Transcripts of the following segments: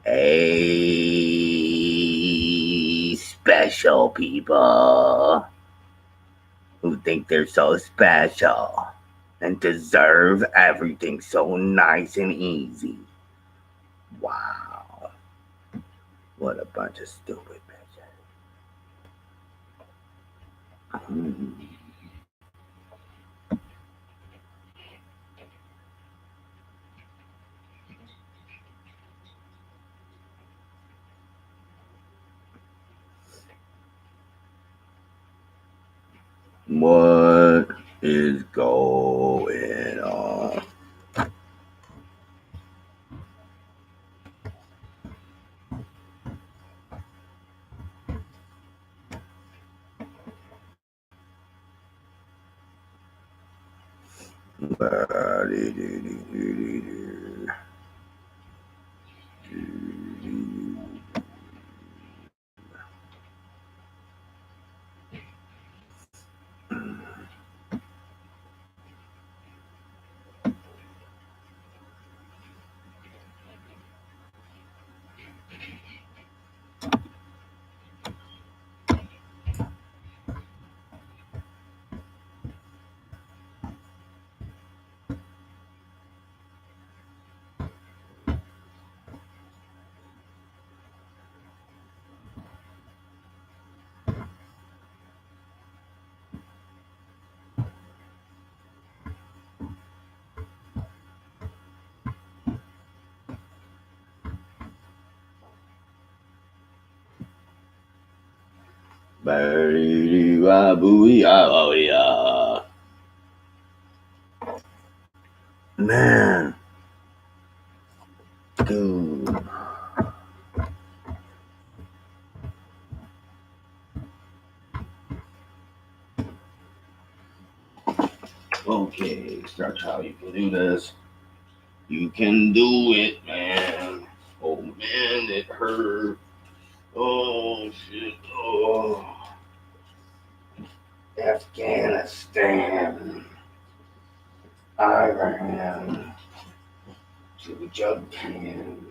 Hey, special people who think they're so special and deserve everything so nice and easy. Wow, what a bunch of stupid bitches. What is going on? Man, dude. Okay, start how you can do this. You can do it, man. Oh man, it hurt. Oh shit. Oh, Afghanistan, Iran, to Japan.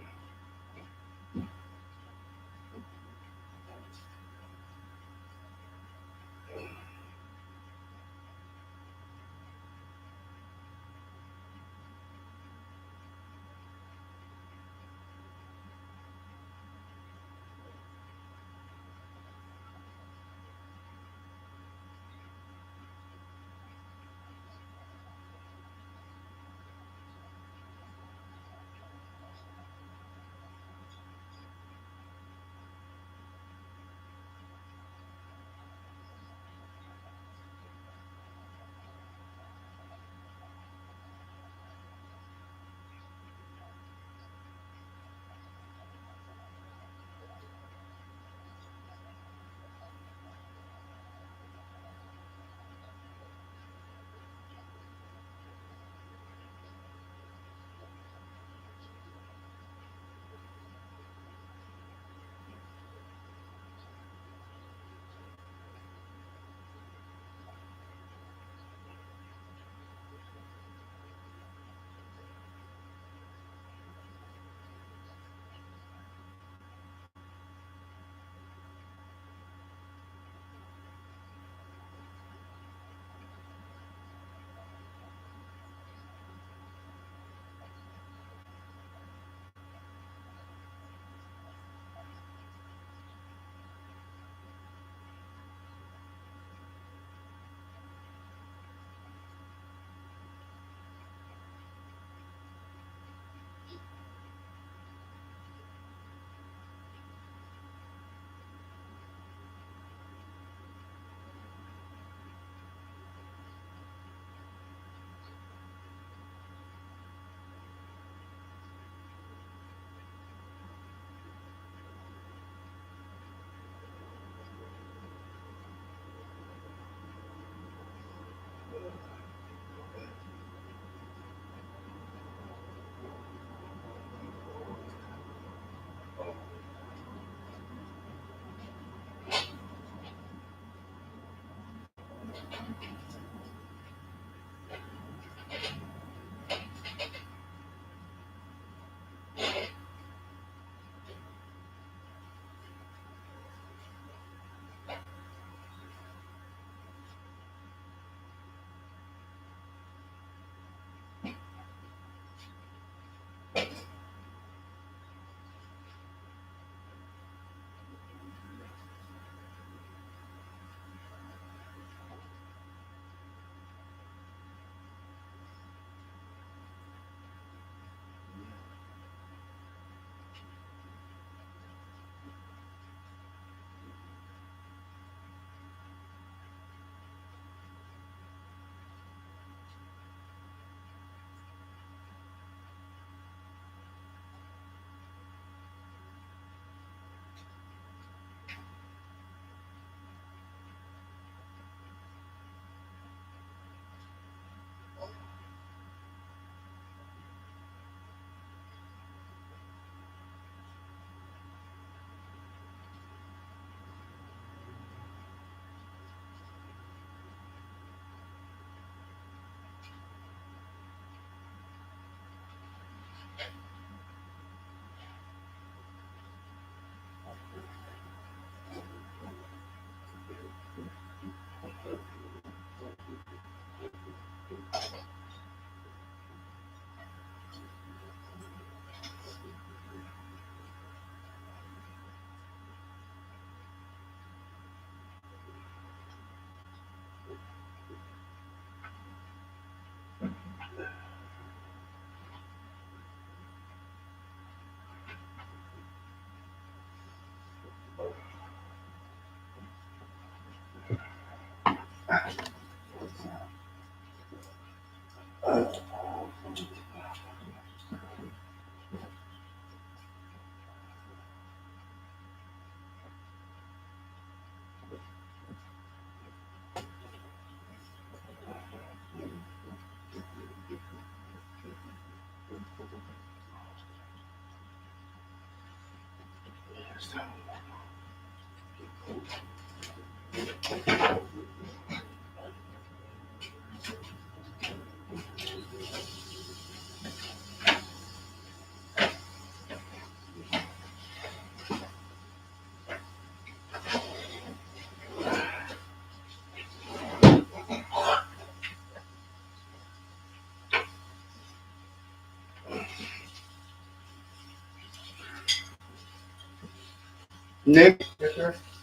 Nick,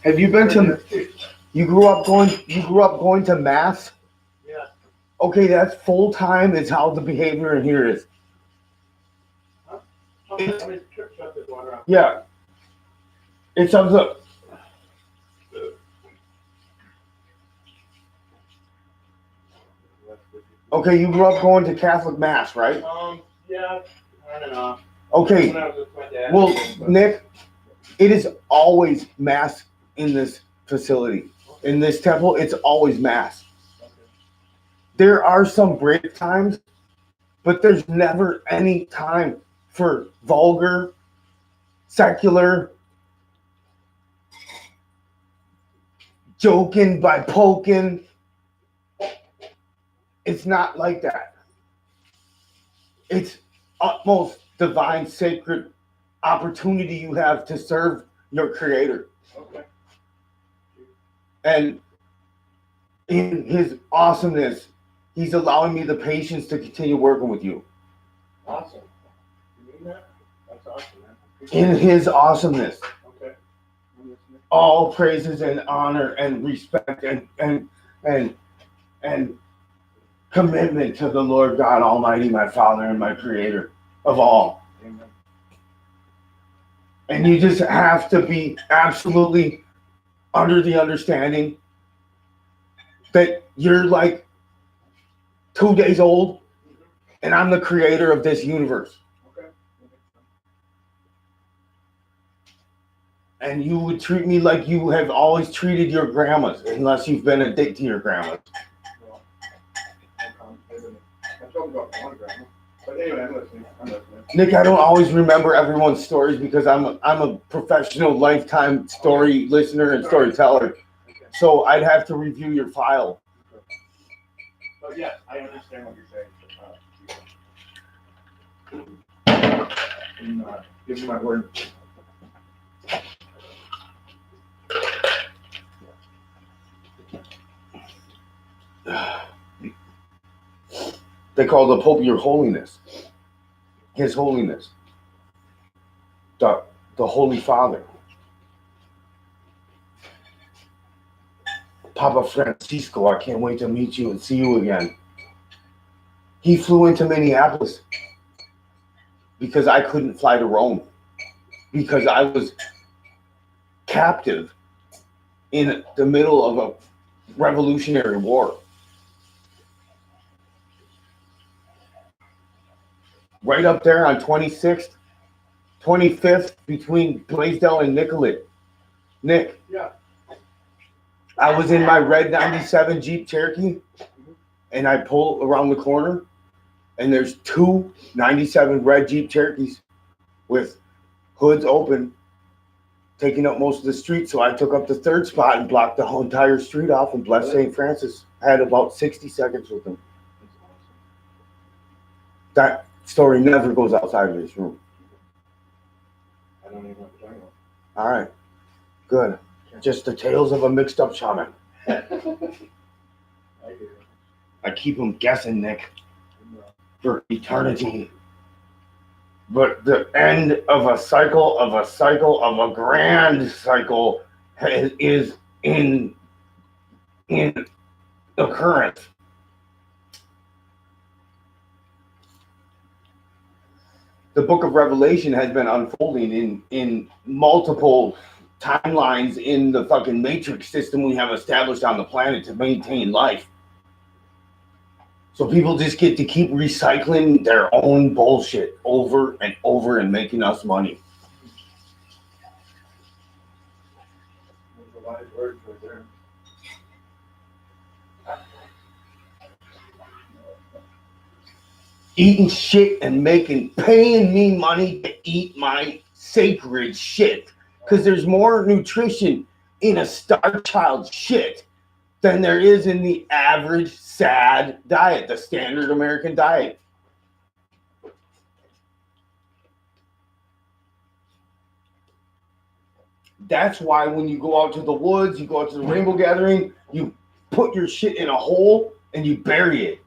have you been to? You grew up going to mass. Yeah. Okay, that's full time. Is how the behavior in here is. Huh? How many trips up is going around? Yeah. It's of the. Okay, you grew up going to Catholic mass, right? Yeah, on and off. Okay. When I was with my dad. Well, Nick, it is always mass in this facility. Okay. In this temple, it's always mass. Okay. There are some break times, but there's never any time for vulgar, secular, joking by poking. It's not like that. It's utmost divine, sacred opportunity you have to serve your Creator. Okay. And in His awesomeness, He's allowing me the patience to continue working with you. Awesome. You mean that? That's awesome, man. In His awesomeness, Okay. all praises and honor and respect and commitment to the Lord God Almighty, my Father and my Creator of all. Amen. And you just have to be absolutely under the understanding that you're like 2 days old and I'm the creator of this universe. Okay. And you would treat me like you have always treated your grandmas, unless you've been a dick to your grandmas. Well, I told you about one grandma. But anyway, I'm listening. Nick, I don't always remember everyone's stories because I'm a professional lifetime story listener and storyteller. Okay. So I'd have to review your file. But yes, I understand what you're saying. Give me my word. They call the Pope your holiness. His holiness. The Holy Father. Papa Francisco, I can't wait to meet you and see you again. He flew into Minneapolis because I couldn't fly to Rome. Because I was captive in the middle of a revolutionary war. Right up there on 26th, 25th, between Blaisdell and Nicollet. Nick. Yeah. I was in my red 97 Jeep Cherokee, and I pull around the corner, and there's 2 97 red Jeep Cherokees with hoods open, taking up most of the street. So I took up the 3rd spot and blocked the whole entire street off and blessed St. Francis. I had about 60 seconds with them. That story never goes outside of this room. I don't even know what you're talking All right, good. Just the tales of a mixed up shaman. about. I hear you. I keep them guessing, Nick, for eternity. But the end of a cycle of a grand cycle is in occurrence. The book of Revelation has been unfolding in multiple timelines in the fucking matrix system we have established on the planet to maintain life. So people just get to keep recycling their own bullshit over and over and making us money. Those are wise words right there. Eating shit and paying me money to eat my sacred shit. Because there's more nutrition in a Star Child shit than there is in the average sad diet, the standard American diet. That's why when you go out to the woods, you go out to the rainbow gathering, you put your shit in a hole and you bury it.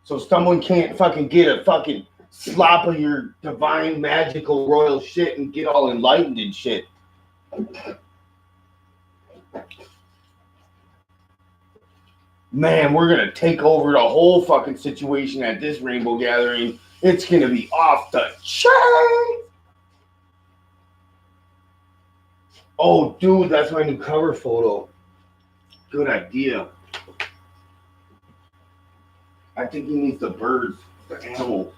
So someone can't fucking get a fucking slop of your divine, magical, royal shit and get all enlightened and shit. Man, we're going to take over the whole fucking situation at this rainbow gathering. It's going to be off the chain. Oh, dude, that's my new cover photo. Good idea. I think he needs the birds, the animals.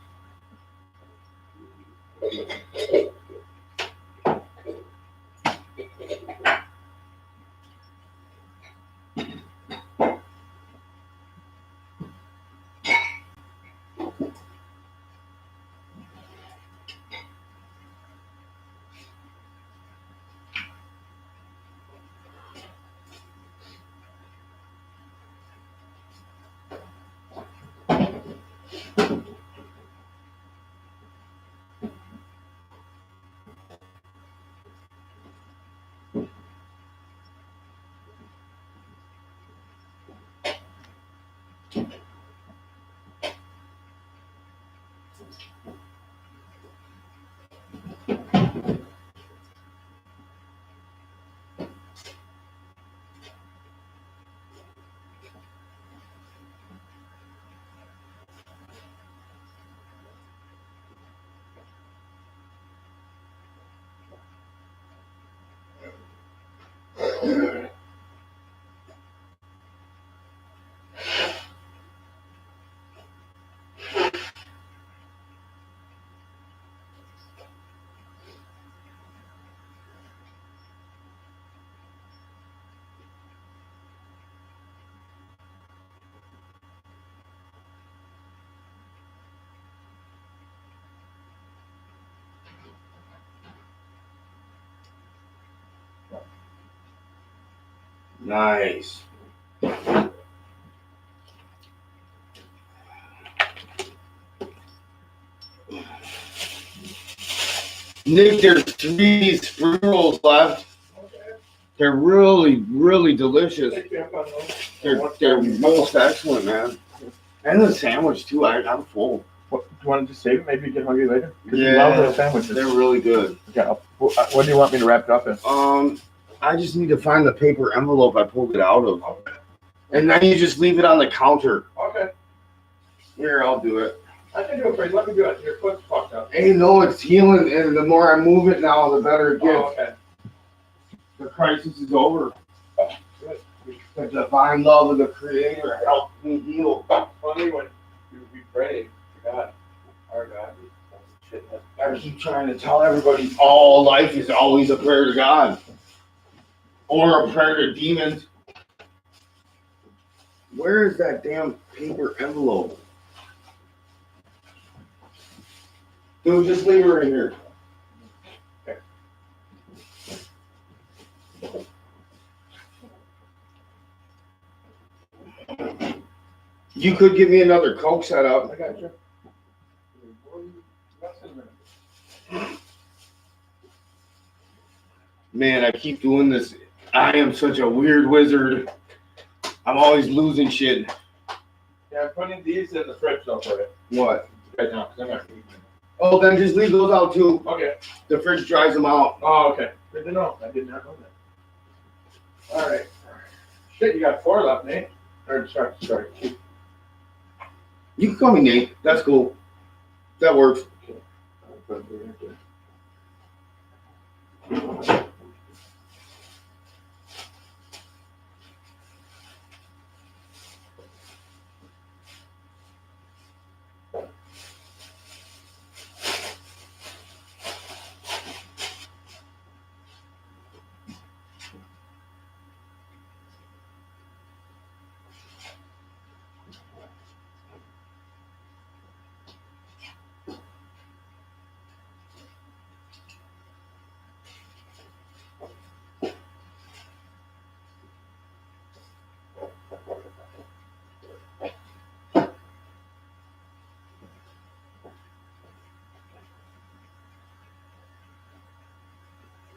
Nice. Nick, there's 3 spring rolls left. Okay. They're really, really delicious. Take me up on those. They're most excellent, man. And the sandwich too. I'm full. What, do you want to just save it? Maybe you get hungry later? Because Yeah. you love those sandwiches. They're really good. Yeah. What do you want me to wrap it up in? I just need to find the paper envelope I pulled it out of. Okay. And then you just leave it on the counter. Okay. Here, I'll do it. I can do it for you. Let me do it. Your foot's fucked up. Hey, no, it's healing, and the more I move it now, the better it gets. Oh, okay. The crisis is over. Good. The divine love of the Creator helped me heal. Funny when we pray to God, our God, shit. I keep trying to tell everybody all life is always a prayer to God. Or a prayer to demons. Where is that damn paper envelope? Dude, just leave her in here. You could give me another Coke setup. I got you. Man, I keep doing this. I am such a weird wizard. I'm always losing shit. Yeah, I'm putting these in the fridge though for you. What? Right now, because I'm not eating them. Oh, then just leave those out too. Okay. The fridge dries them out. Oh, okay. Good to know. I did not know that. All right. Shit, you got 4 left, Nate. Or sorry. You can call me Nate. That's cool. That works.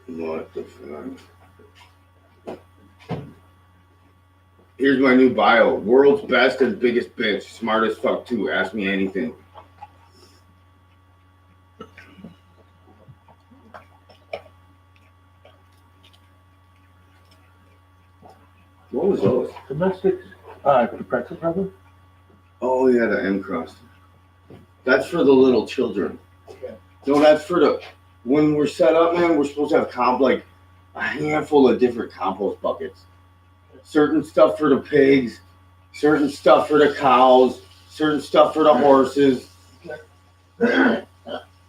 What the fuck? Here's my new bio. World's best and biggest bitch. Smart as fuck too. Ask me anything. What was those? Domestic pretzel probably? Oh yeah, the M crust. That's for the little children. Okay. No, that's for the when we're set up, man. We're supposed to have like a handful of different compost buckets. Certain stuff for the pigs, certain stuff for the cows, certain stuff for the horses.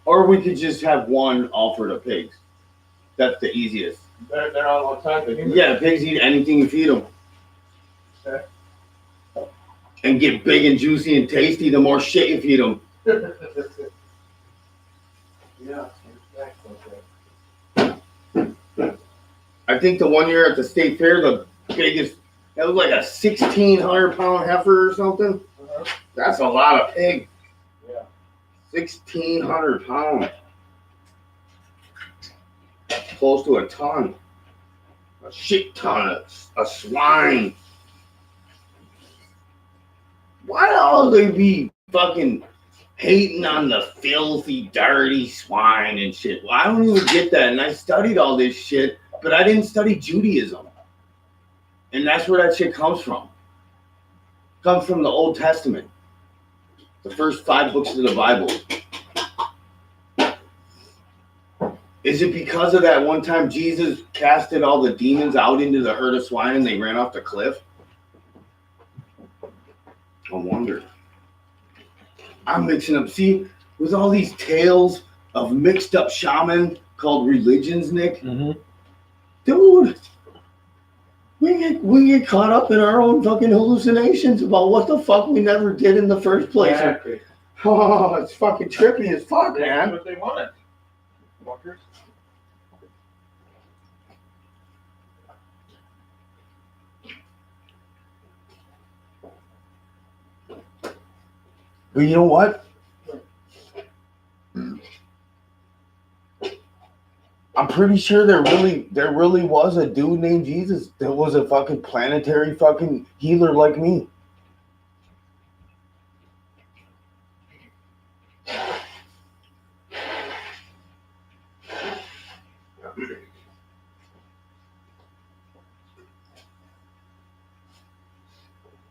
Or we could just have one all for the pigs. That's the easiest. They're all outside the humans. Yeah, the pigs eat anything you feed them. Okay. And get big and juicy and tasty the more shit you feed them. Yeah. I think the one year at the state fair, the biggest, that was like a 1,600-pound heifer or something. Uh-huh. That's a lot of pig. Yeah. 1,600 pounds. Close to a ton. A shit ton of swine. Why all they be fucking hating on the filthy, dirty swine and shit? Well, I don't even get that. And I studied all this shit, but I didn't study Judaism. And that's where that shit comes from. It comes from the Old Testament. The first 5 books of the Bible. Is it because of that one time Jesus casted all the demons out into the herd of swine and they ran off the cliff? I wonder. I'm mixing up. See, with all these tales of mixed up shaman called religions, Nick, dude, we get caught up in our own fucking hallucinations about what the fuck we never did in the first place. Exactly. Oh, it's fucking trippy as fuck, That's man. what they wanted. Fuckers. But you know what? I'm pretty sure there really was a dude named Jesus that was a fucking planetary fucking healer like me.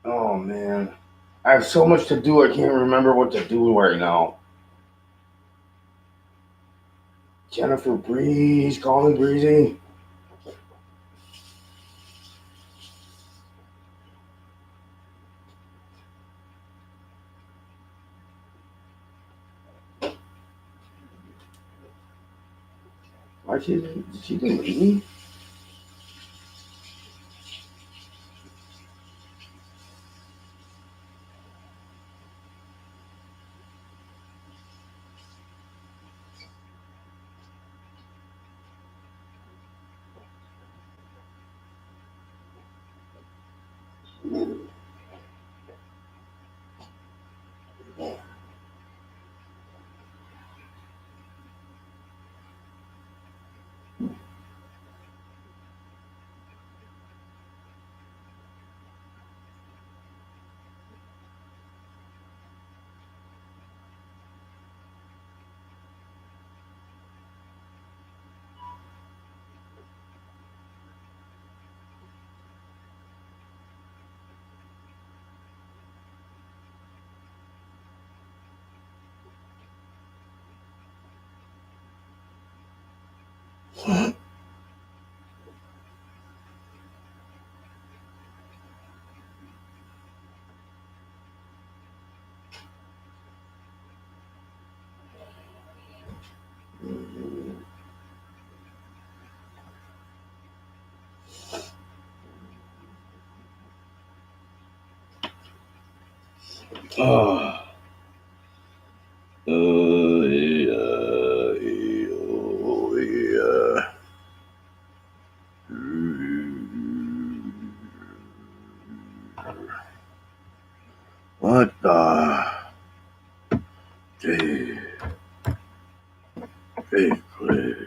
Oh man. I have so much to do I can't remember what to do right now. Jennifer Breeze, call me Breezy. Why did she delete me? Oh. Yeah. What the? Hey, please.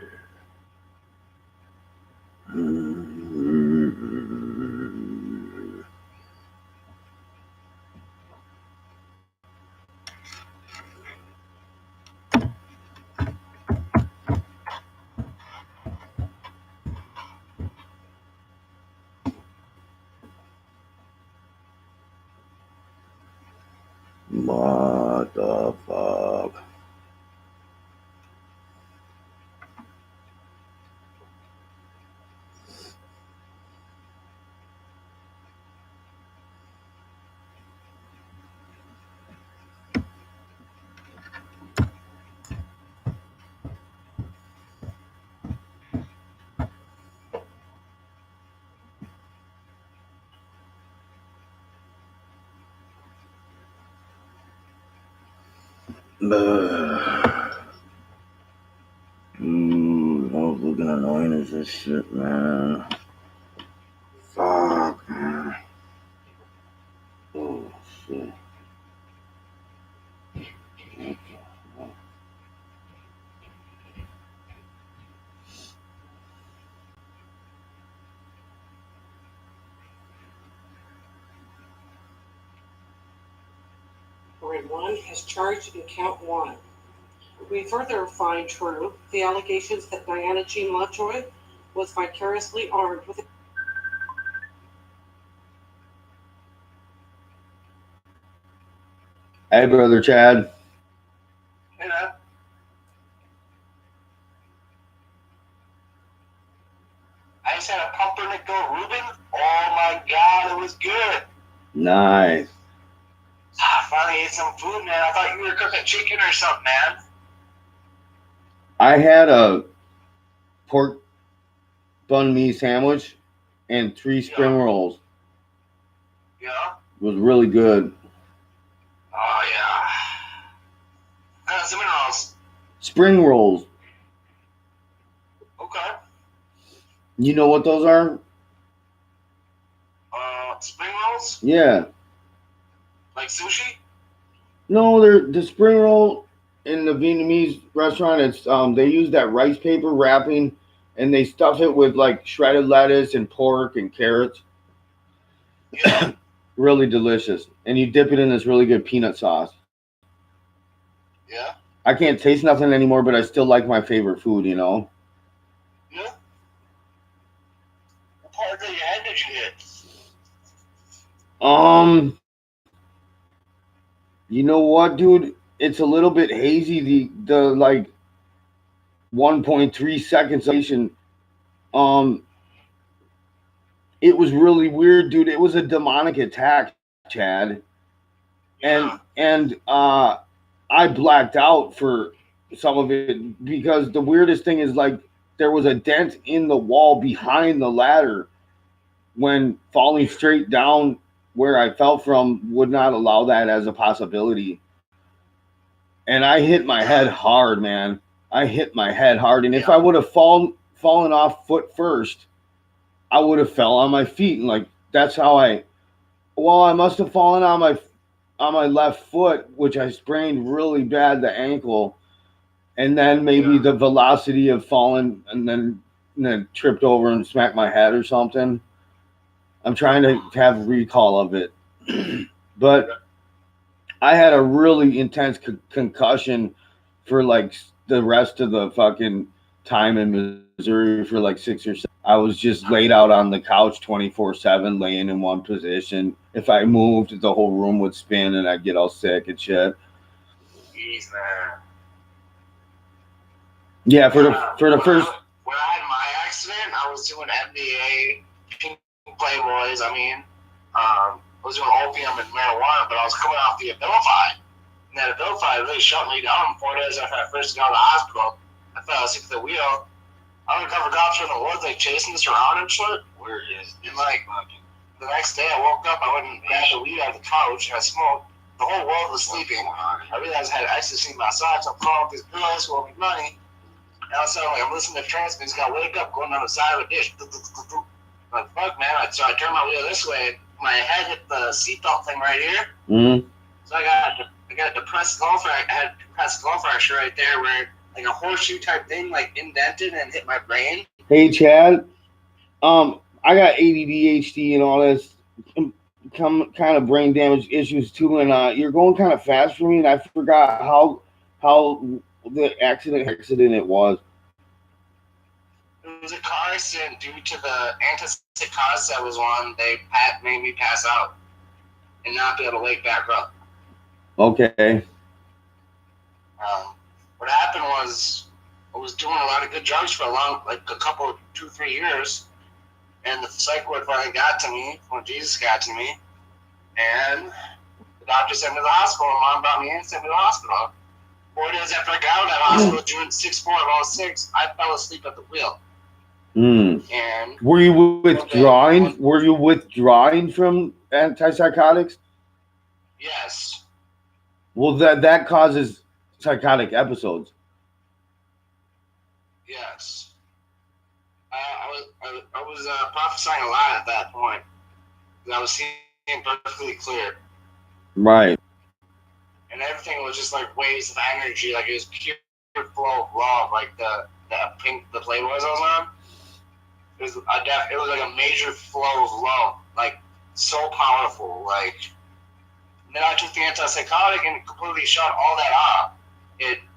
What looking annoying is this shit, man. Fuck, man. Oh, shit. Warrant 1 is charged in count 1. We further find true the allegations that Diana Jean Lovejoy was vicariously armed with. Hey, brother Chad. Hey, man. I just had a pumpernickel Reuben. Oh my God, it was good. Nice. I finally ate some food, man. I thought you were cooking chicken or something, man. I had a pork bun me sandwich and 3 spring rolls. Yeah? It was really good. Oh, yeah. Cinnamon rolls. Spring rolls. Okay. You know what those are? Spring rolls? Yeah. Like sushi? No, they're the spring roll in the Vietnamese restaurant. It's they use that rice paper wrapping, and they stuff it with like shredded lettuce and pork and carrots. Yeah. Really delicious, and you dip it in this really good peanut sauce. Yeah. I can't taste nothing anymore, but I still like my favorite food. You know. Yeah. What part of your head did you hit? You know what, dude? It's a little bit hazy. The like 1.3 seconds. It was really weird, dude. It was a demonic attack, Chad. Yeah. And I blacked out for some of it because the weirdest thing is like there was a dent in the wall behind the ladder when falling straight down where I fell from would not allow that as a possibility. And I hit my head hard, man. I hit my head hard, and if I would have fallen off foot first, I would have fell on my feet, and like that's how I must have fallen on my left foot, which I sprained really bad, the ankle, and then maybe the velocity of falling and then tripped over and smacked my head or something. I'm trying to have recall of it. But I had a really intense concussion for like the rest of the fucking time in Missouri for like 6 or 7. I was just laid out on the couch 24/7, laying in one position. If I moved, the whole room would spin and I'd get all sick and shit. Jeez, man. Yeah, for the first. When I had my accident, I was doing MDA, Pink Playboys. I was doing opium and marijuana, but I was coming off the Abilify. And that Abilify really shut me down 4 days after I first got out of the hospital. I fell asleep at the wheel. Undercover cops were in the woods, like chasing us around and shit. Where is this? And like the next day, I woke up. I went and grabbed the weed out of the couch and I smoked. The whole world was sleeping. I realized I had ecstasy in my socks. I'm calling up these girls who owe me money. And all of a sudden, like, I'm listening to trance music. I wake up going down the side of a dish. I'm like, fuck, man. So I turned my wheel this way. My head hit the seatbelt thing right here. Mm-hmm. So I got a depressed skull fracture. I had a depressed skull fracture right there where like a horseshoe type thing like indented and hit my brain. Hey, Chad. I got ADD, ADHD, and all this kind of brain damage issues too, and you're going kind of fast for me, and I forgot how the accident it was. It was a car accident due to the antipsychotics I was on. They made me pass out and not be able to wake back up. Okay. What happened was I was doing a lot of good drugs for a couple, 2-3 years, and the psych ward finally got to me when Jesus got to me, and the doctor sent me to the hospital. Mom brought me in and sent me to the hospital. 4 days after I got out of that hospital, June 6/4 of 06, I fell asleep at the wheel. And were you withdrawing? Were you withdrawing from antipsychotics? Yes. Well, that causes psychotic episodes. Yes. I was prophesying a lot at that point. I was seeing perfectly clear. Right. And everything was just like waves of energy, like it was pure flow of love, like the Playboys I was on. It was like a major flow of love, like so powerful. Like then I took the antipsychotic and completely shut all that off.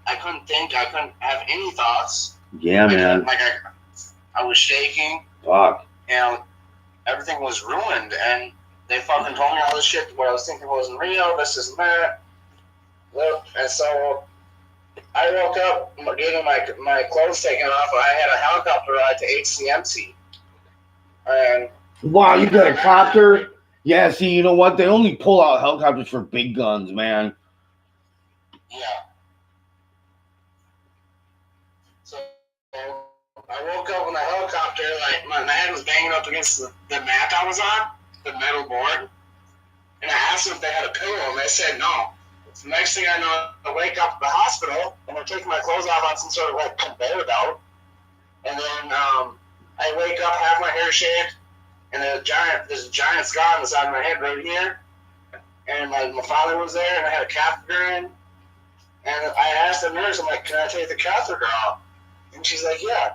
I couldn't think, I couldn't have any thoughts. Yeah, man. I was shaking. Fuck. And everything was ruined, and they fucking told me all this shit. What I was thinking wasn't real. This is that. And so I woke up getting my clothes taken off. I had a helicopter ride to HCMC. And wow, you got a copter? Yeah. See, you know what? They only pull out helicopters for big guns, man. Yeah. So I woke up in the helicopter, like my head was banging up against the mat I was on, the metal board. And I asked them if they had a pillow, and they said no. So next thing I know, I wake up at the hospital, and they're taking my clothes off on some sort of like conveyor belt. And then I wake up, have my hair shaved, and there's a giant scar on the side of my head right here. And my father was there, and I had a catheter in. And I asked the nurse, I'm like, can I take the catheter off? And she's like, yeah.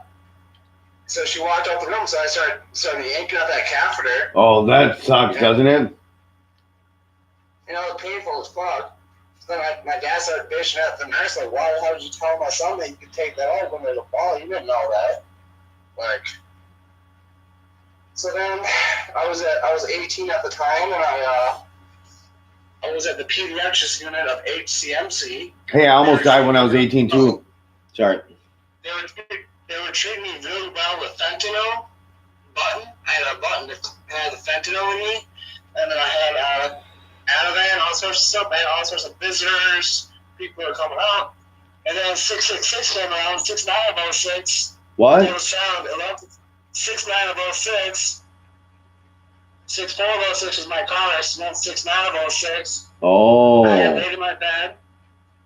So she walked out the room, so I started yanking out that catheter. Oh, that sucks, doesn't it? You know, it's painful as fuck. So then my dad started bitching at the nurse, like, why the hell did you tell my son that you could take that off when there's a ball? You didn't know that. Like, so then I was 18 at the time, and I was at the pediatrics unit of HCMC. Hey, I almost died when I was 18 too. Sorry. They were treating me really well with fentanyl button. I had a button that had the fentanyl in me, and then I had Ativan, all sorts of stuff. I had all sorts of visitors. People were coming out. And then 666 came around, 6906. What? It was sound 6906. 6406 was my car accident. 6906. Oh. I got laid in my bed,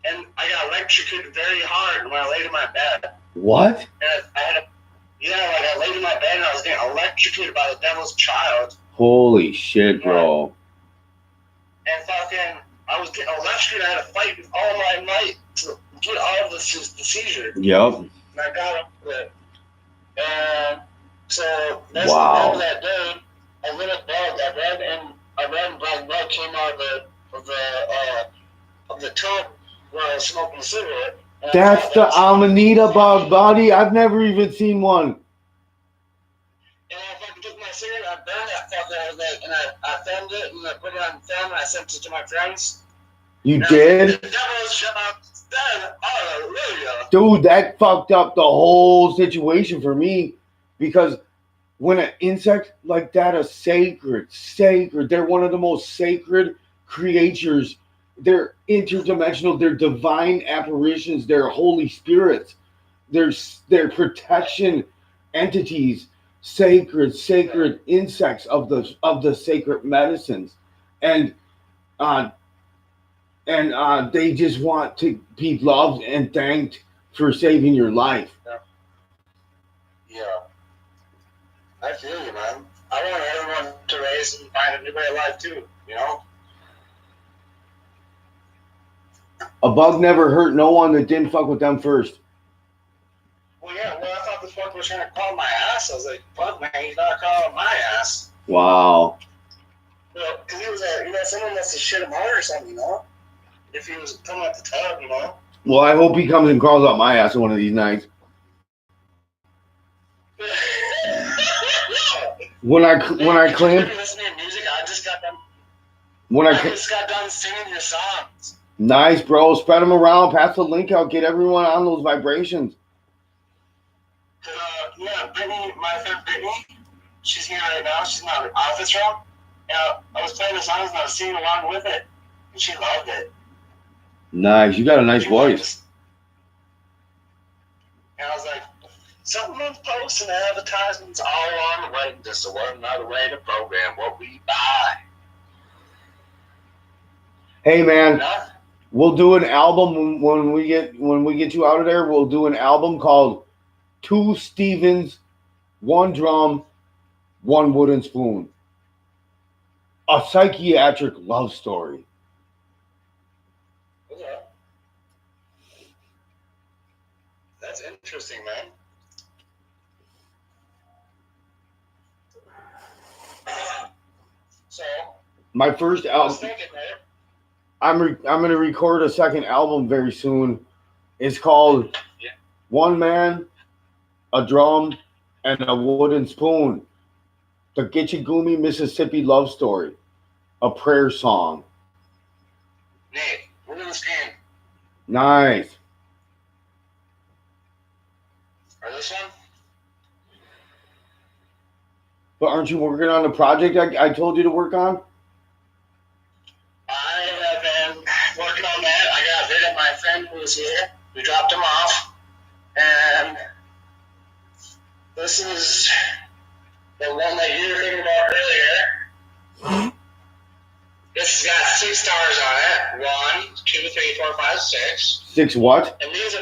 and I got electrocuted very hard when I laid in my bed. What? And I laid in my bed and I was getting electrocuted by the devil's child. Holy shit, bro. And fucking, I was getting electrocuted. I had to fight with all my might to get out of the seizure. Yep. And I got up with it. And so that's wow. the end of that day. I lit a bug. A red and black bug came out of the tub where I was smoking a cigarette. That's the Amanita bug, buddy. I've never even seen one. And I fucking took my cigarette, I burned that fucker, and I filmed it, and I put it on film, and I sent it to my friends. You did? The devil shut up. Hallelujah. Dude, that fucked up the whole situation for me, because when an insect like that is sacred, they're one of the most sacred creatures. They're interdimensional, they're divine apparitions, they're holy spirits, they're protection entities, sacred insects of the sacred medicines. And they just want to be loved and thanked for saving your life. Yeah. I feel you, man. I want everyone to raise and find a new way of life too, you know? A bug never hurt no one that didn't fuck with them first. Well, yeah, I thought this fucker was trying to call my ass. I was like, fuck, man, he's not calling my ass. Wow. Well, because he was someone must have shit him out or something, you know? If he was coming at the tub, you know? Well, I hope he comes and crawls out my ass one of these nights. When I claim... listening to music, I just got done... I just got done singing your songs. Nice, bro. Spread them around. Pass the link out. Get everyone on those vibrations. Yeah, Brittany, my friend Brittany, she's here right now. She's in the office room. I was playing the songs and I was singing along with it. And she loved it. Nice. You got a nice voice. And I was like, someone's posting advertisements all along the way. Just another way to program what we buy. Hey, man. We'll do an album when we get you out of there. We'll do an album called Two Stevens, One Drum, One Wooden Spoon. A psychiatric love story. Okay. That's interesting, man. So, My first I was album. thinking, man. I'm gonna record a second album very soon. It's called One Man, a Drum, and a Wooden Spoon. The Gitchagumi, Mississippi Love Story. A prayer song. Nate, look at the screen. Nice. Or this one? But aren't you working on the project I told you to work on? I have been working on that. I got rid of my friend who was here. We dropped him off. And this is the one that you were thinking about earlier. This has got 6 stars on it. 1, 2, 3, 4, 5, 6. 6 what? And these are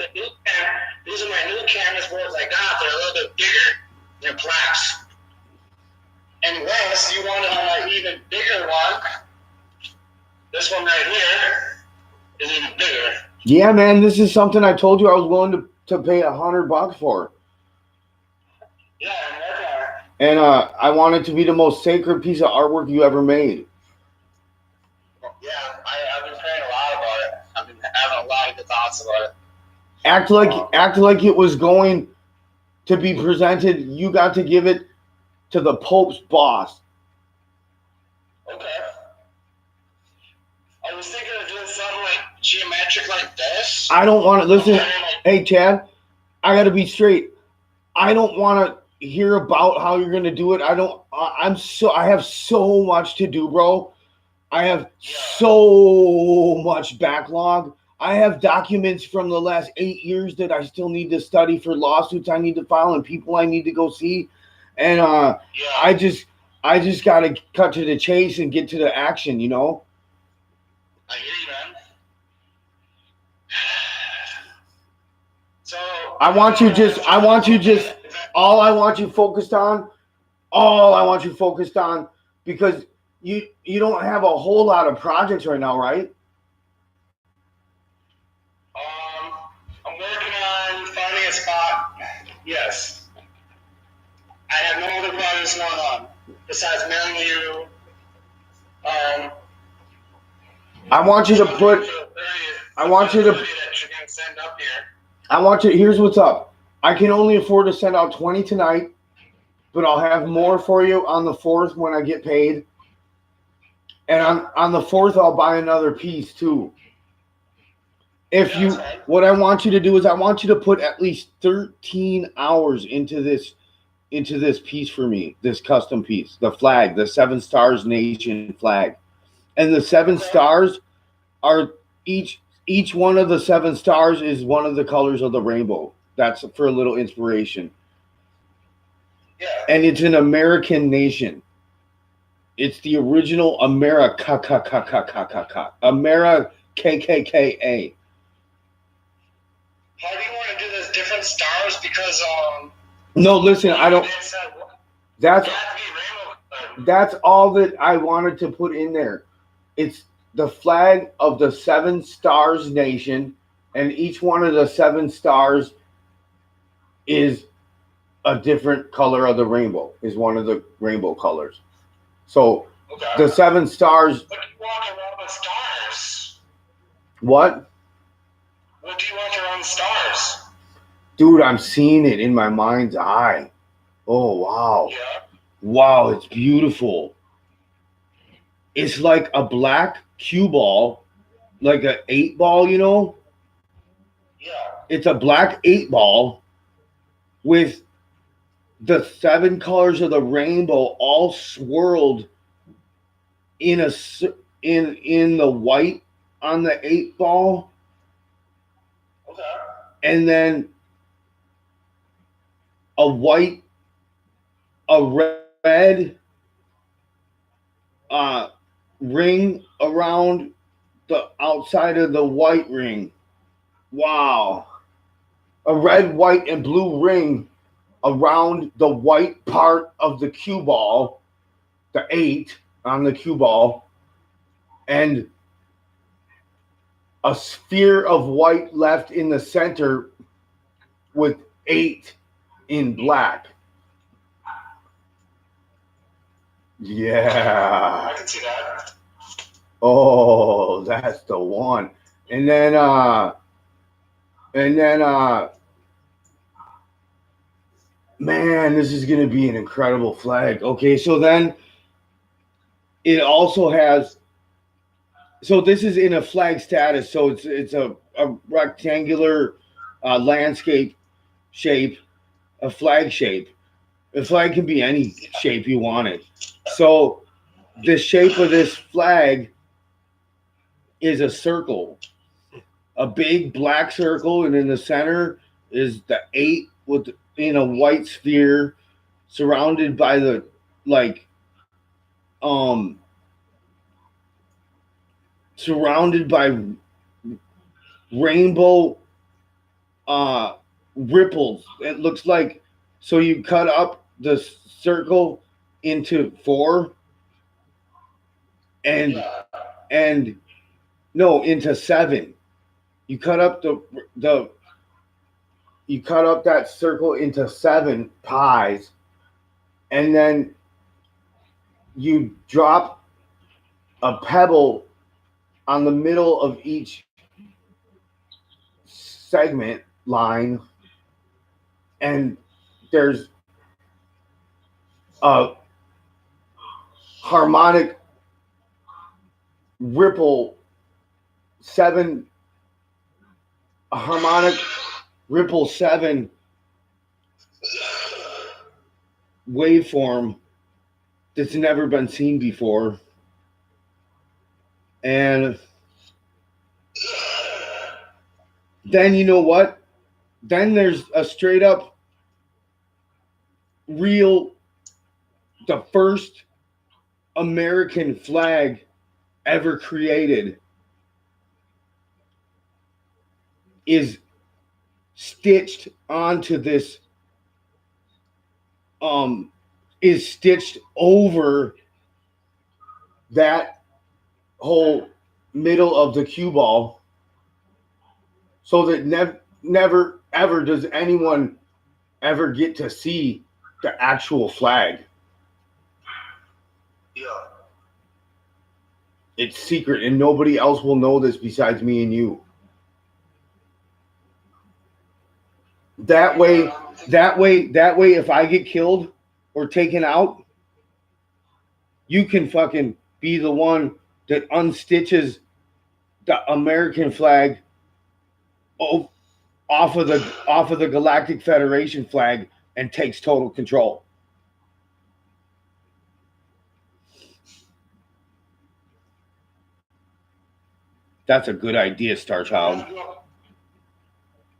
my new canvas boards I got. They're a little bit bigger. They're plaques. Unless you want an even bigger one, this one right here is even bigger. Yeah, man, this is something I told you I was willing to pay $100 for. Yeah, and that's And I want it to be the most sacred piece of artwork you ever made. yeah, I've been praying a lot about it. I've been having a lot of good thoughts about it. Act like it was going to be presented. You got to give it to the Pope's boss. Okay. I was thinking of doing something like geometric like this. I don't want to listen. And then, like, Hey, Chad, I got to be straight. I don't want to hear about how you're going to do it. I have so much to do, bro. I have so much backlog. I have documents from the last 8 years that I still need to study for lawsuits I need to file and people I need to go see. And I just got to cut to the chase and get to the action, you know? I hear you, man. So all I want you focused on, because you don't have a whole lot of projects right now, right? I'm working on finding a spot. Yes. I have no other projects going on besides mailing you. I want you to put. Here's what's up. I can only afford to send out 20 tonight, but I'll have more for you on the 4th when I get paid. And on the 4th, I'll buy another piece too. What I want you to do is I want you to put at least 13 hours into this piece for me, this custom piece, the flag, the 7 Stars Nation flag. And the 7 stars are each one of the 7 stars is one of the colors of the rainbow. That's for a little inspiration. Yeah. And it's an American nation. It's the original America, America, KKKA. How do you want to do this different stars? Because no, listen, I don't. That's all that I wanted to put in there. It's the flag of the 7 Stars Nation, and each one of the 7 stars is a different color of the rainbow. Is one of the rainbow colors. So the 7 stars. What do you want around the stars? What? What do you want around the stars? Dude, I'm seeing it in my mind's eye. Oh, wow. Yeah. Wow, it's beautiful. It's like a black cue ball, like an 8 ball, you know? Yeah. It's a black 8 ball with the 7 colors of the rainbow all swirled in the white on the 8 ball. Okay. And then a red ring around the outside of the white ring. Wow. A red, white, and blue ring around the white part of the cue ball, the 8 on the cue ball, and a sphere of white left in the center with 8 in black. Yeah. I can see that. Oh, that's the one. And then man, this is gonna be an incredible flag. Okay, so then it also has, so this is in a flag status, so it's a rectangular landscape shape, a flag shape. A flag can be any shape you want it. So the shape of this flag is a circle, a big black circle, and in the center is the 8 with in a white sphere, surrounded by the like surrounded by rainbow ripples. It looks like, so you cut up the circle into 4 and no, into 7. You cut up you cut up that circle into 7 pies, and then you drop a pebble on the middle of each segment line, and there's a harmonic ripple 7 waveform that's never been seen before. And then you know what? Then there's a straight up real, the first American flag ever created is stitched onto this, is stitched over that whole middle of the cue ball, so that never ever does anyone ever get to see the actual flag. Yeah. It's secret, and nobody else will know this besides me and you. That way, if I get killed or taken out, you can fucking be the one that unstitches the American flag off of the Galactic Federation flag and takes total control. That's a good idea, Starchild.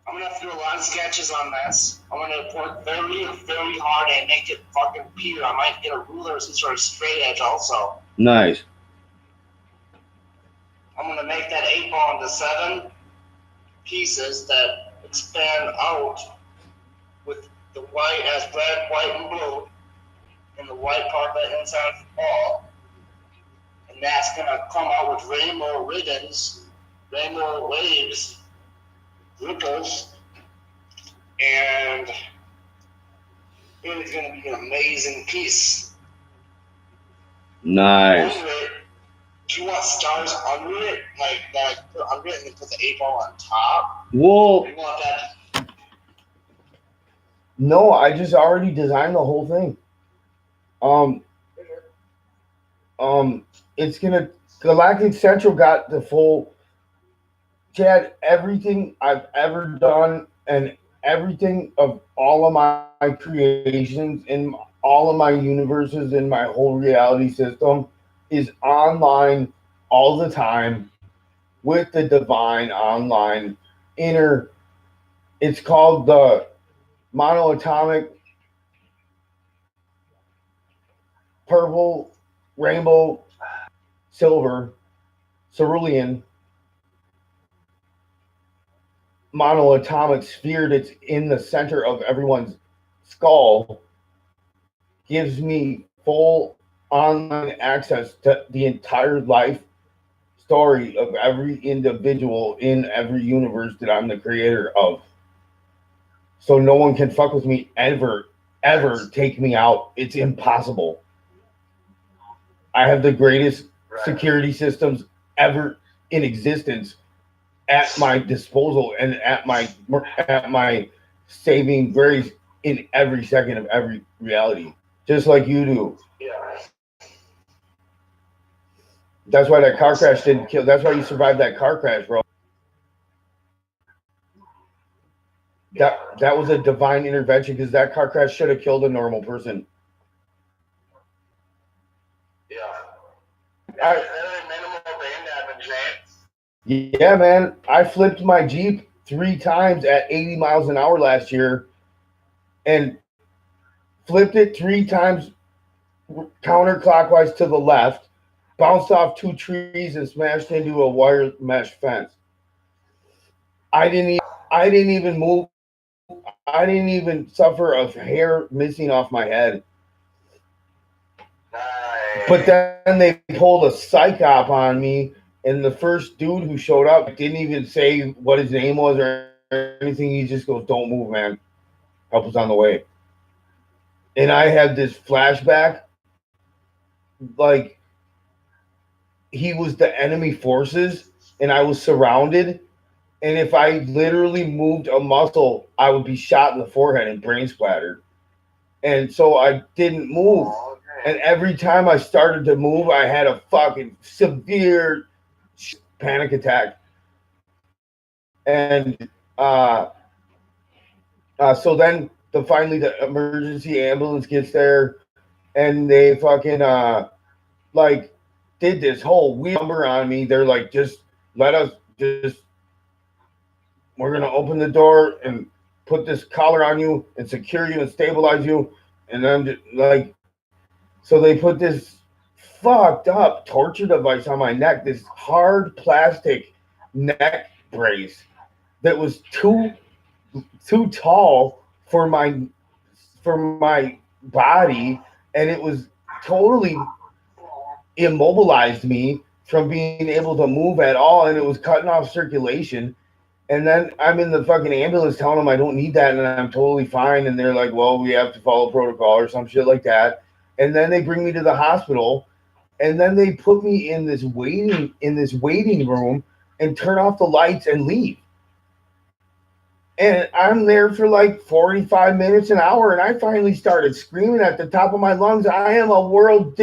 I'm gonna have to do a lot of sketches on this. I'm gonna work very, very hard and make it fucking pure. I might get a ruler or some sort of straight edge also. Nice. I'm gonna make that 8 ball into 7 pieces that expand out with the white as red, white, and blue, and the white part that inside of the ball. And that's gonna come out with rainbow ribbons, rainbow waves, ripples, and it's gonna be an amazing piece. Nice. Do you want stars under it, like that I put under it and then put the 8 ball on top? Well, You want that? no, I just already designed the whole thing. It's gonna, Galactic Central got the full, Chad, everything I've ever done and everything of all of my creations in all of my universes in my whole reality system is online all the time with the divine online inner. It's called the monoatomic purple rainbow silver cerulean monoatomic sphere that's in the center of everyone's skull gives me full online access to the entire life story of every individual in every universe that I'm the creator of. So no one can fuck with me ever take me out. It's impossible. I have the greatest security systems ever in existence at my disposal and at my saving grace in every second of every reality, just like you do. Yeah. That's why that car crash didn't kill. That's why you survived that car crash, bro. That was a divine intervention because that car crash should have killed a normal person. Yeah. Very minimal brain damage, eh? Yeah, man. I flipped my Jeep 3 times at 80 miles an hour last year and flipped it 3 times counterclockwise to the left, bounced off 2 trees and smashed into a wire mesh fence. I didn't even move. I didn't even suffer a hair missing off my head. Nice. But then they pulled a psych op on me, and the first dude who showed up didn't even say what his name was or anything. He just goes, "Don't move, man. Help us on the way." And I had this flashback, like he was the enemy forces, and I was surrounded. And if I literally moved a muscle, I would be shot in the forehead and brain splattered. And so I didn't move. And every time I started to move, I had a fucking severe panic attack. And so then finally the emergency ambulance gets there, and they fucking like did this whole weird number on me. They're like, just let us just, we're gonna open the door and put this collar on you and secure you and stabilize you. And then just, like, so they put this fucked up torture device on my neck, this hard plastic neck brace that was too tall for my body, and it was totally immobilized me from being able to move at all, and it was cutting off circulation. And then I'm in the fucking ambulance telling them I don't need that and I'm totally fine. And they're like, well, we have to follow protocol or some shit like that. And then they bring me to the hospital, and then they put me in this waiting room and turn off the lights and leave. And I'm there for like 45 minutes, an hour, and I finally started screaming at the top of my lungs, I am a world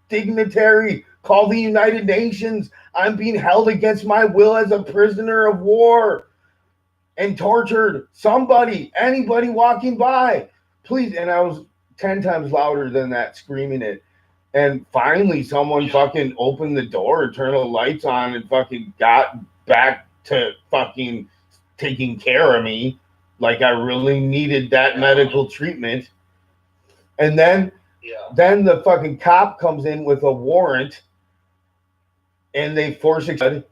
dignitary, call the United Nations. I'm being held against my will as a prisoner of war and tortured. Somebody, anybody walking by, please. And I was 10 times louder than that, screaming it. And finally, someone fucking opened the door and turned the lights on and fucking got back to fucking taking care of me like I really needed that medical treatment. And then the fucking cop comes in with a warrant and they force it.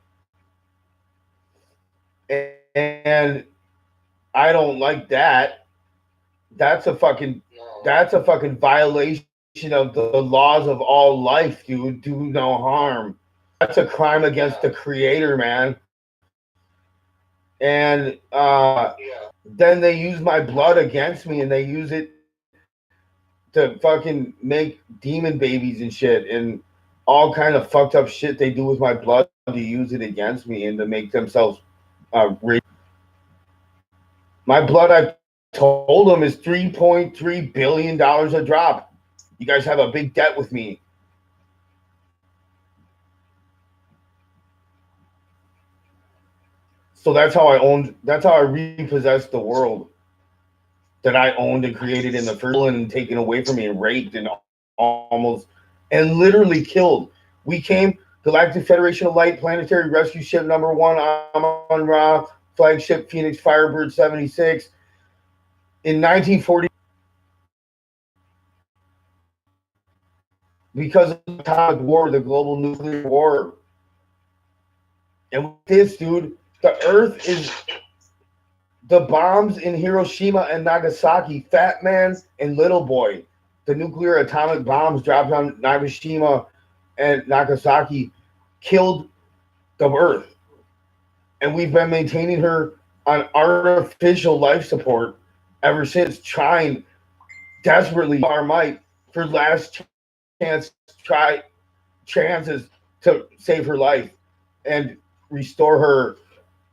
And I don't like that. That's a fucking violation of the laws of all life, dude. Do no harm. That's a crime against the creator, man. And then they use my blood against me, and they use it to fucking make demon babies and shit, and all kind of fucked up shit they do with my blood to use it against me and to make themselves rich. My blood, I told them, is $3.3 billion a drop. You guys have a big debt with me. So that's how I repossessed the world that I owned and created in the first, and taken away from me and raped and almost and literally killed. We came, Galactic Federation of Light, Planetary Rescue Ship number 1, Amon-Ra, flagship Phoenix Firebird 76, in 1940. Because of the atomic war, the global nuclear war. And with this, dude, the Earth is the bombs in Hiroshima and Nagasaki, Fat Man and Little Boy, the nuclear atomic bombs dropped on Hiroshima and Nagasaki killed the Earth. And we've been maintaining her on artificial life support ever since, trying desperately our might for last chance chances to save her life and restore her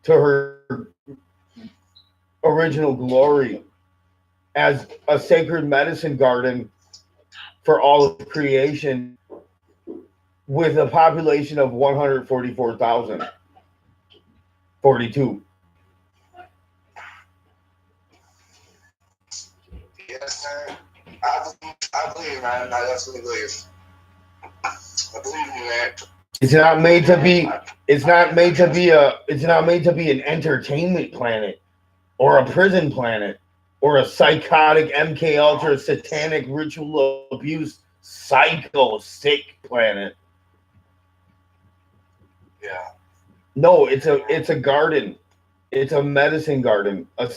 to her original glory as a sacred medicine garden for all of creation with a population of 144,042. Yes, man. I believe, man. I definitely believe. I believe in that. It's not made to be. It's not made to be a. It's not made to be an entertainment planet, or a prison planet, or a psychotic MK Ultra satanic ritual abuse psycho sick planet. Yeah. No, it's a garden. It's a medicine garden, a